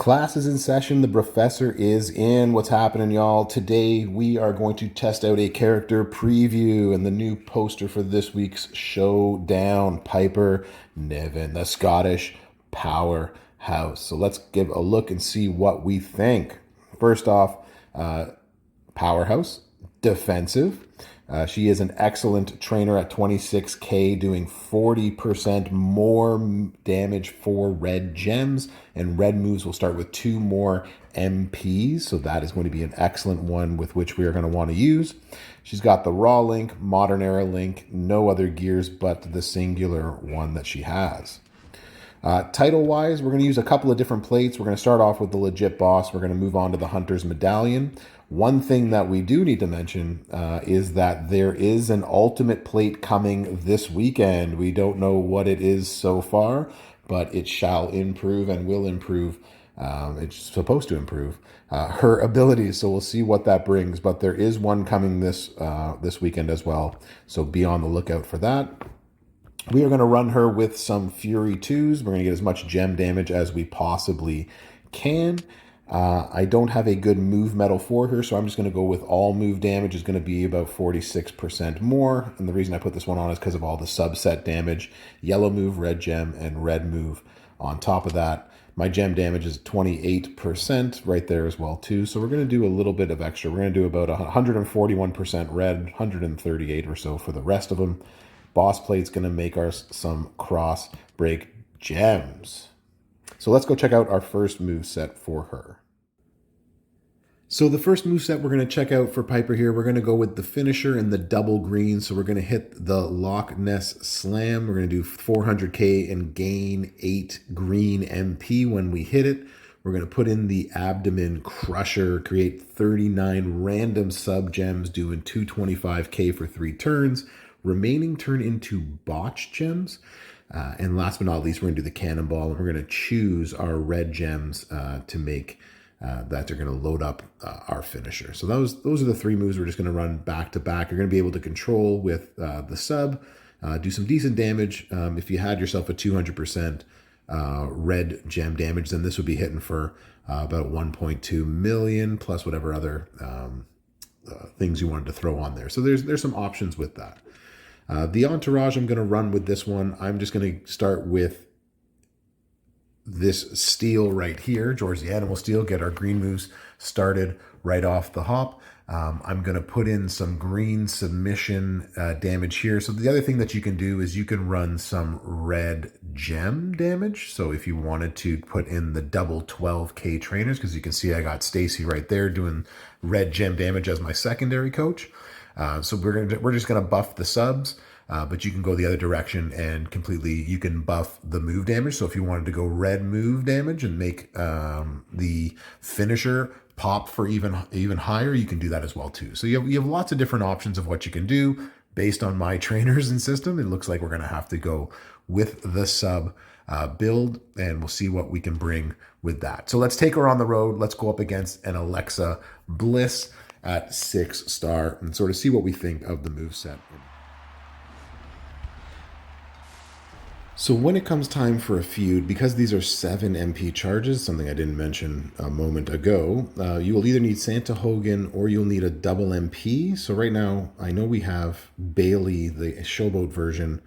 Class is in session. The Brofessor is in. What's happening, y'all? Today we are going to test out a character preview and the new poster for this week's showdown, Piper Niven, the Scottish Powerhouse. So let's give a look and see what we think. First off, Powerhouse, defensive. She is an excellent trainer at 26k, doing 40% more damage for red gems, and red moves will start with 2 more MPs, so that is going to be an excellent one with which we are going to want to use. She's got the raw link, modern era link, no other gears but the singular one that she has. Title-wise, we're going to use a couple of different plates. We're going to start off with the legit boss. We're going to move on to the Hunter's Medallion. One thing that we do need to mention is that there is an ultimate plate coming this weekend. We don't know what it is so far, but it shall improve and will improve. It's supposed to improve her abilities, so we'll see what that brings. But there is one coming this weekend as well, so be on the lookout for that. We are going to run her with some Fury 2s. We're going to get as much gem damage as we possibly can. I don't have a good move metal for her, so I'm just going to go with all move damage is going to be about 46% more. And the reason I put this one on is because of all the subset damage. Yellow move, red gem, and red move on top of that. My gem damage is 28% right there as well, too. So we're going to do a little bit of extra. We're going to do about 141% red, 138 or so for the rest of them. Boss plate's going to make us some cross break gems. So let's go check out our first move set for her. So the first moveset we're going to check out for Piper here, we're going to go with the finisher and the double green. So we're going to hit the Loch Ness Slam. We're going to do 400k and gain 8 green MP when we hit it. We're going to put in the Abdomen Crusher, create 39 random sub gems, doing 225k for 3 turns. Remaining turn into botch gems. And last but not least, we're going to do the Cannonball, and we're going to choose our red gems to make that they're going to load up our finisher. So those are the 3 moves we're just going to run back to back. You're going to be able to control with the sub, do some decent damage. If you had yourself a 200% red gem damage, then this would be hitting for about 1.2 million plus whatever other things you wanted to throw on there. So there's some options with that. The entourage I'm going to run with this one. I'm just going to start with this steel right here, George the Animal Steel, get our green moves started right off the hop. I'm going to put in some green submission damage here. So the other thing that you can do is you can run some red gem damage. So if you wanted to put in the double 12k trainers, because you can see I got Stacy right there doing red gem damage as my secondary coach. So we're just gonna buff the subs, but you can go the other direction and you can buff the move damage. So if you wanted to go red move damage and make the finisher pop for even higher, you can do that as well too. So you have lots of different options of what you can do based on my trainers and system. It looks like we're gonna have to go with the sub build, and we'll see what we can bring with that. So let's take her on the road. Let's go up against an Alexa Bliss at 6-star and sort of see what we think of the moveset. So when it comes time for a feud, because these are 7 MP charges, something I didn't mention a moment ago, you will either need Santa Hogan or you'll need a double MP. So right now, I know we have Bailey, the Showboat version,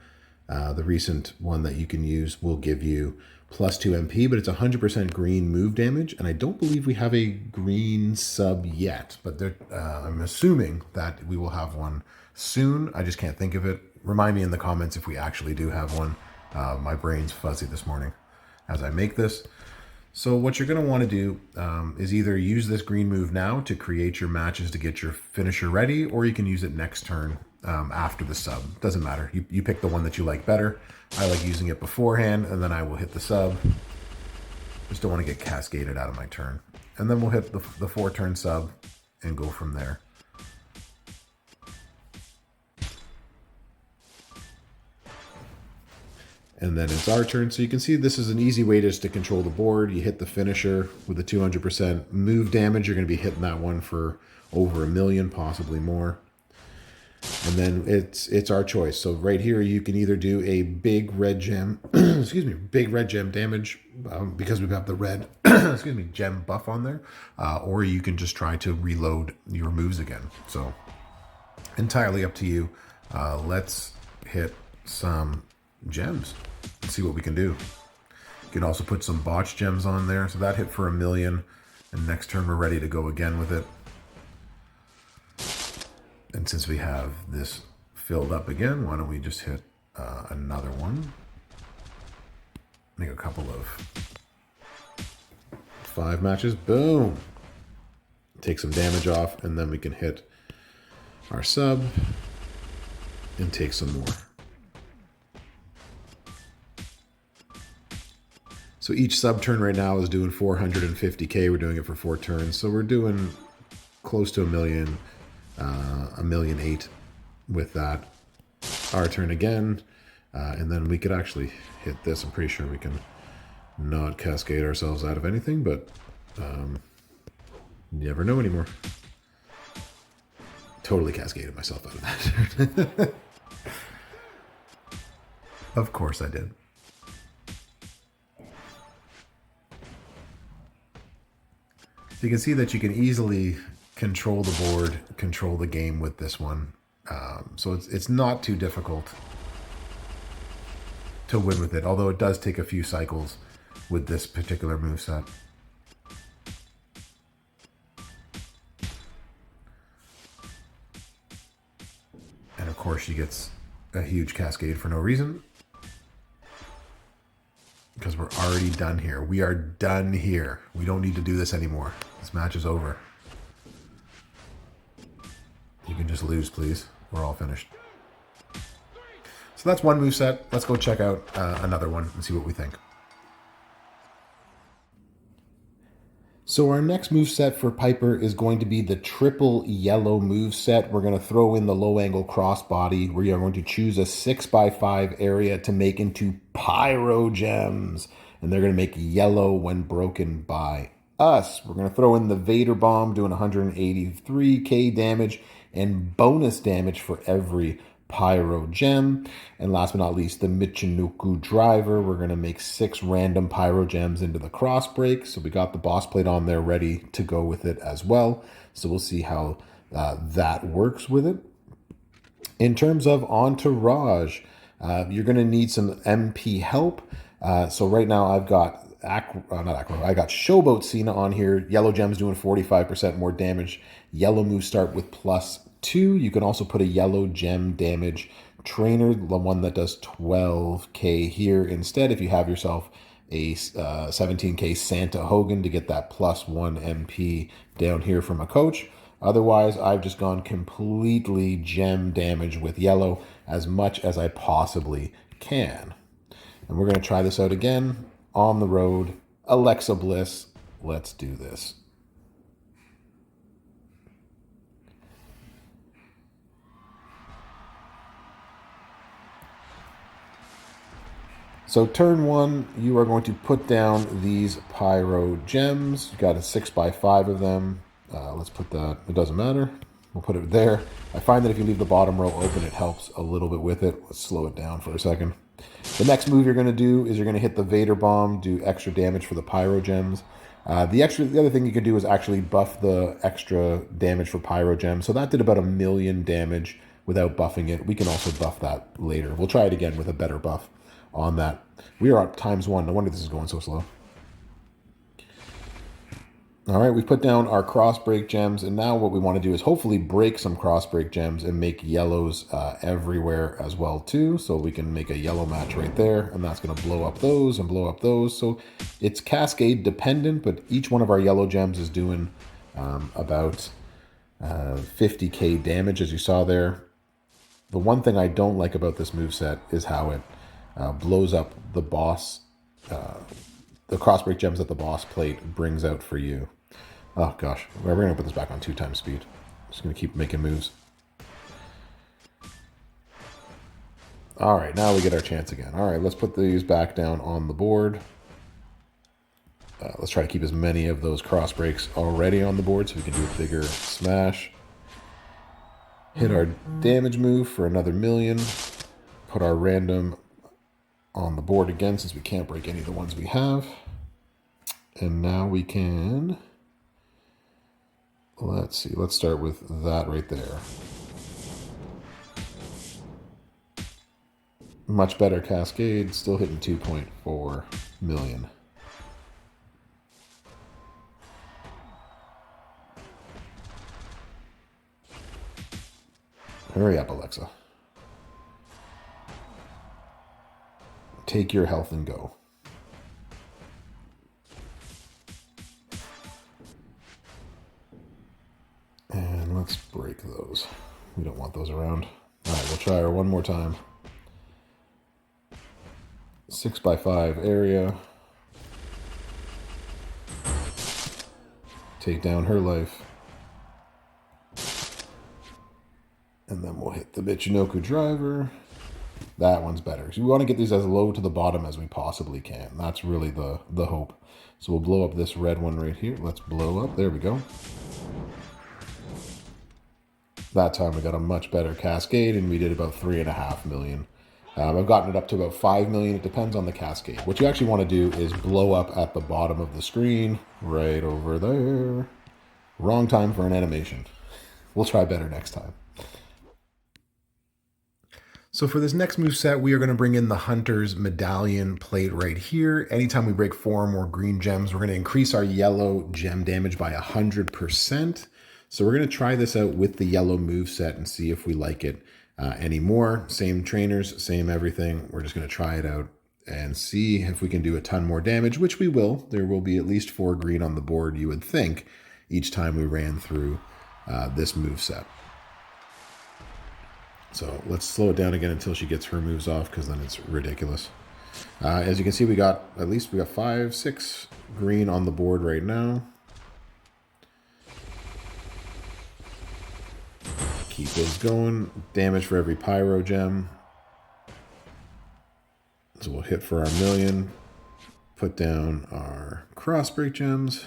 the recent one that you can use will give you plus 2 MP, but it's 100% green move damage, and I don't believe we have a green sub yet, but I'm assuming that we will have one soon. I just can't think of it. Remind me in the comments if we actually do have one. My brain's fuzzy this morning as I make this. So what you're going to want to do is either use this green move now to create your matches to get your finisher ready, or you can use it next turn after the sub. Doesn't matter. You pick the one that you like better. I like using it beforehand, and then I will hit the sub. Just don't want to get cascaded out of my turn. And then we'll hit the 4-turn sub and go from there. And then it's our turn. So you can see this is an easy way just to control the board. You hit the finisher with the 200% move damage. You're going to be hitting that one for over 1 million, possibly more. And then it's our choice. So right here, you can either do a big red gem, excuse me, big red gem damage because we have the red, excuse me, gem buff on there, or you can just try to reload your moves again. So entirely up to you. Let's hit some gems and see what we can do. You can also put some botch gems on there. So that hit for 1 million, and next turn we're ready to go again with it. And since we have this filled up again, why don't we just hit another one? Make a couple of 5 matches. Boom! Take some damage off, and then we can hit our sub and take some more. So each sub turn right now is doing 450k. We're doing it for 4 turns. So we're doing close to 1 million. 1.8 million with that. Our turn again, and then we could actually hit this. I'm pretty sure we can not cascade ourselves out of anything, but you never know anymore. Totally cascaded myself out of that. Of course I did. So you can see that you can easily control the board, control the game with this one. So it's not too difficult to win with it, although it does take a few cycles with this particular moveset. And of course she gets a huge cascade for no reason, because we're already done here. We are done here. We don't need to do this anymore. This match is over. You can just lose, please. We're all finished. So that's one moveset. Let's go check out another one and see what we think. So our next moveset for Piper is going to be the triple yellow moveset. We're going to throw in the low angle crossbody. We are going to choose a 6x5 area to make into pyro gems. And they're going to make yellow when broken by us. We're going to throw in the Vader bomb doing 183k damage and bonus damage for every pyro gem. And last but not least, the Michinoku driver. We're going to make 6 random pyro gems into the cross break. So we got the boss plate on there ready to go with it as well. So we'll see how that works with it. In terms of entourage, you're going to need some MP help. So right now I've got I got Showboat Cena on here. Yellow gems doing 45% more damage. Yellow moves start with +2. You can also put a yellow gem damage trainer, the one that does 12k here instead, if you have yourself a 17k Santa Hogan to get that +1 MP down here from a coach. Otherwise, I've just gone completely gem damage with yellow as much as I possibly can. And we're going to try this out again on the road. Alexa Bliss, let's do this. So turn 1, you are going to put down these pyro gems. You got a 6x5 of them. Let's put that, it doesn't matter. We'll put it there. I find that if you leave the bottom row open, it helps a little bit with it. Let's slow it down for a second. The next move you're going to do is you're going to hit the Vader bomb, do extra damage for the pyro gems. The other thing you can do is actually buff the extra damage for pyro gems. So that did about 1 million damage without buffing it. We can also buff that later. We'll try it again with a better buff on that. We are up ×1. No wonder this is going so slow. All right, we put down our cross break gems, and now what we want to do is hopefully break some cross break gems and make yellows everywhere as well too. So we can make a yellow match right there, and that's going to blow up those and blow up those. So it's cascade dependent, but each one of our yellow gems is doing about 50k damage, as you saw there. The one thing I don't like about this moveset is how it blows up the boss, the crossbreak gems that the boss plate brings out for you. Oh gosh, we're going to put this back on 2x speed. Just going to keep making moves. All right, now we get our chance again. All right, let's put these back down on the board. Let's try to keep as many of those cross breaks already on the board so we can do a bigger smash. Hit our damage move for another million. Put our random on the board again since we can't break any of the ones we have. And now we can... Let's see. Let's start with that right there. Much better cascade. Still hitting 2.4 million. Hurry up, Alexa. Take your health and go. And let's break those. We don't want those around. All right, we'll try her one more time. 6x5 area. Take down her life. And then we'll hit the Michinoku driver. That one's better. So we want to get these as low to the bottom as we possibly can. That's really the hope. So we'll blow up this red one right here. Let's blow up. There we go. That time we got a much better cascade, and we did about 3.5 million. I've gotten it up to about 5 million. It depends on the cascade. What you actually want to do is blow up at the bottom of the screen, right over there. Wrong time for an animation. We'll try better next time. So for this next moveset, we are going to bring in the Hunter's Medallion plate right here. Anytime we break 4 or more green gems, we're going to increase our yellow gem damage by 100%. So we're going to try this out with the yellow moveset and see if we like it anymore. Same trainers, same everything. We're just going to try it out and see if we can do a ton more damage, which we will. There will be at least 4 green on the board, you would think, each time we ran through this moveset. So let's slow it down again until she gets her moves off, because then it's ridiculous. As you can see, we got 5, 6 green on the board right now. Keep those going. Damage for every pyro gem. So we'll hit for our million. Put down our cross break gems.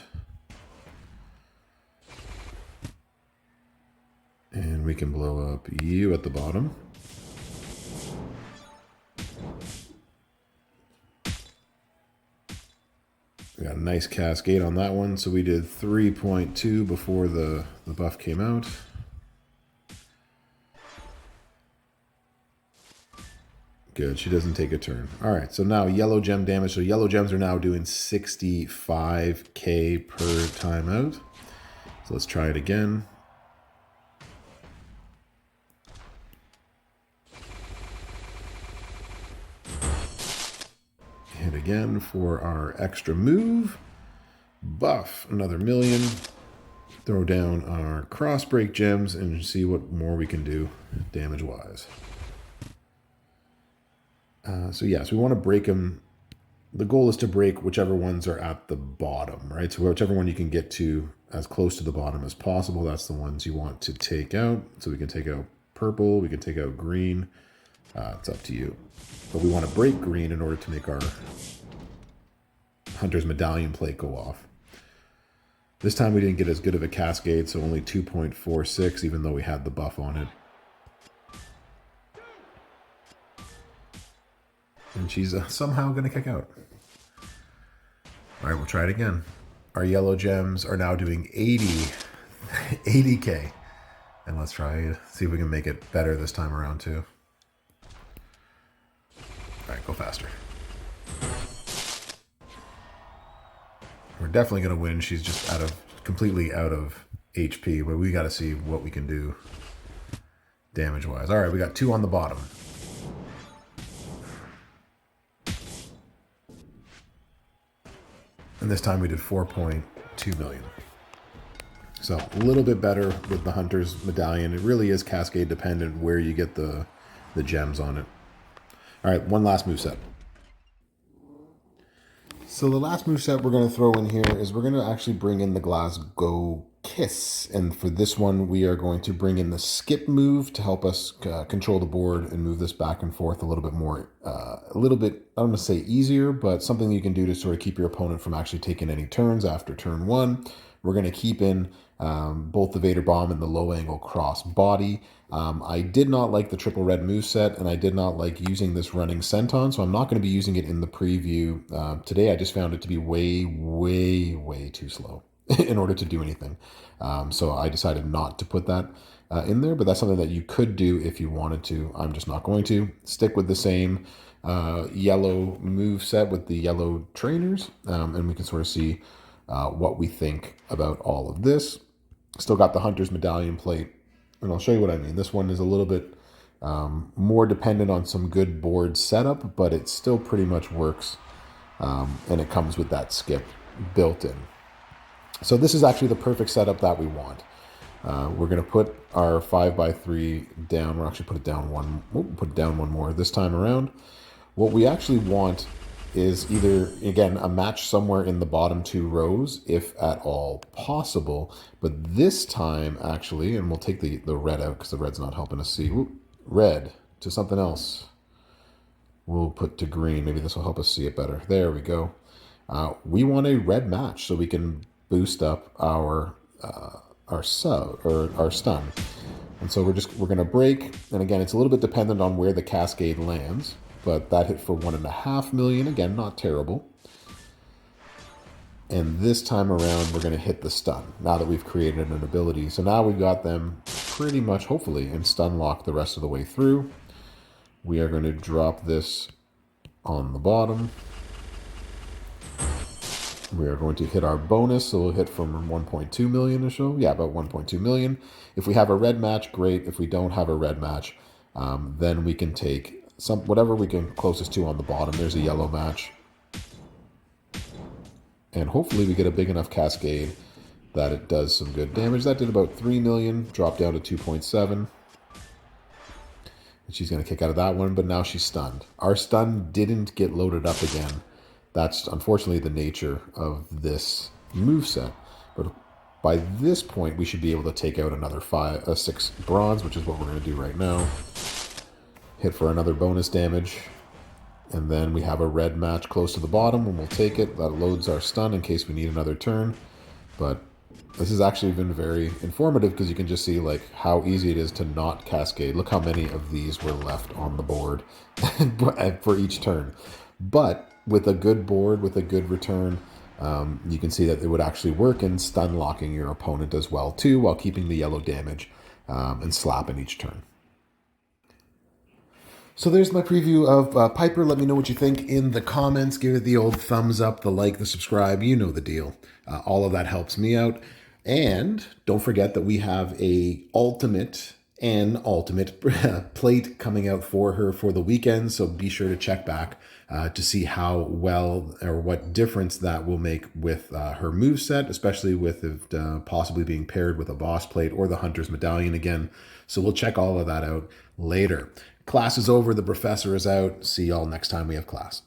And we can blow up you at the bottom. We got a nice cascade on that one. So we did 3.2 before the buff came out. Good, she doesn't take a turn. All right, so now yellow gem damage. So yellow gems are now doing 65k per timeout. So let's try it again. Hit again for our extra move. Buff, another million. Throw down our cross break gems and see what more we can do damage-wise. So we want to break them. The goal is to break whichever ones are at the bottom, right? So whichever one you can get to as close to the bottom as possible, that's the ones you want to take out. So we can take out purple, we can take out green. It's up to you. But we want to break green in order to make our Hunter's Medallion plate go off. This time we didn't get as good of a cascade, so only 2.46, even though we had the buff on it. And she's somehow going to kick out. All right, we'll try it again. Our yellow gems are now doing 80k. And let's try it. See if we can make it better this time around too. All right, go faster. We're definitely going to win. She's just completely out of HP, but we got to see what we can do damage-wise. All right, we got 2 on the bottom. And this time we did 4.2 million. So a little bit better with the Hunter's Medallion. It really is cascade dependent where you get the gems on it. All right, one last moveset. So the last moveset we're going to throw in here is we're going to actually bring in the Glasgow Kiss. And for this one, we are going to bring in the skip move to help us control the board and move this back and forth a little bit more, I don't want to say easier, but something you can do to sort of keep your opponent from actually taking any turns after turn 1. We're going to keep in both the Vader Bomb and the low angle cross body. I did not like the triple red moveset, and I did not like using this running senton, so I'm not going to be using it in the preview. Today I just found it to be way too slow in order to do anything. So I decided not to put that in there, but that's something that you could do if you wanted to. I'm just not going to. Stick with the same yellow move set with the yellow trainers, and we can sort of see what we think about all of this. Still got the Hunter's Medallion plate, and I'll show you what I mean. This one is a little bit more dependent on some good board setup, but it still pretty much works, and it comes with that skip built in. So this is actually the perfect setup that we want. We're going to put our 5x3 down. We'll actually put it down one. We'll put it down one more this time around. What we actually want is either, again, a match somewhere in the bottom two rows, if at all possible. But this time, actually, and we'll take the red out because the red's not helping us see. Red to something else. We'll put to green. Maybe this will help us see it better. There we go. We want a red match so we can boost up our stun. And so we're going to break. And again, it's a little bit dependent on where the cascade lands. But that hit for 1.5 million. Again, not terrible. And this time around, we're going to hit the stun now that we've created an ability. So now we've got them pretty much, hopefully, in stun lock the rest of the way through. We are going to drop this on the bottom. We are going to hit our bonus. So we'll hit from 1.2 million or so. Yeah, about 1.2 million. If we have a red match, great. If we don't have a red match, then we can take whatever we can closest to on the bottom. There's a yellow match. And hopefully we get a big enough cascade that it does some good damage. That did about 3 million, dropped down to 2.7. And she's going to kick out of that one, but now she's stunned. Our stun didn't get loaded up again. That's unfortunately the nature of this moveset. But by this point, we should be able to take out another 6 bronze, which is what we're going to do right now. Hit for another bonus damage, and then we have a red match close to the bottom, and we'll take it. That loads our stun in case we need another turn. But this has actually been very informative because you can just see like how easy it is to not cascade. Look how many of these were left on the board for each turn. But with a good board, with a good return, you can see that it would actually work in stun locking your opponent as well too, while keeping the yellow damage and slapping each turn. So there's my preview of Piper. Let me know what you think in the comments. Give it the old thumbs up, the like, the subscribe. You know the deal. All of that helps me out. And don't forget that we have an ultimate plate coming out for her for the weekend. So be sure to check back to see how well or what difference that will make with her moveset, especially with it possibly being paired with a boss plate or the Hunter's Medallion again. So we'll check all of that out later. Class is over. The Brofessor is out. See y'all next time we have class.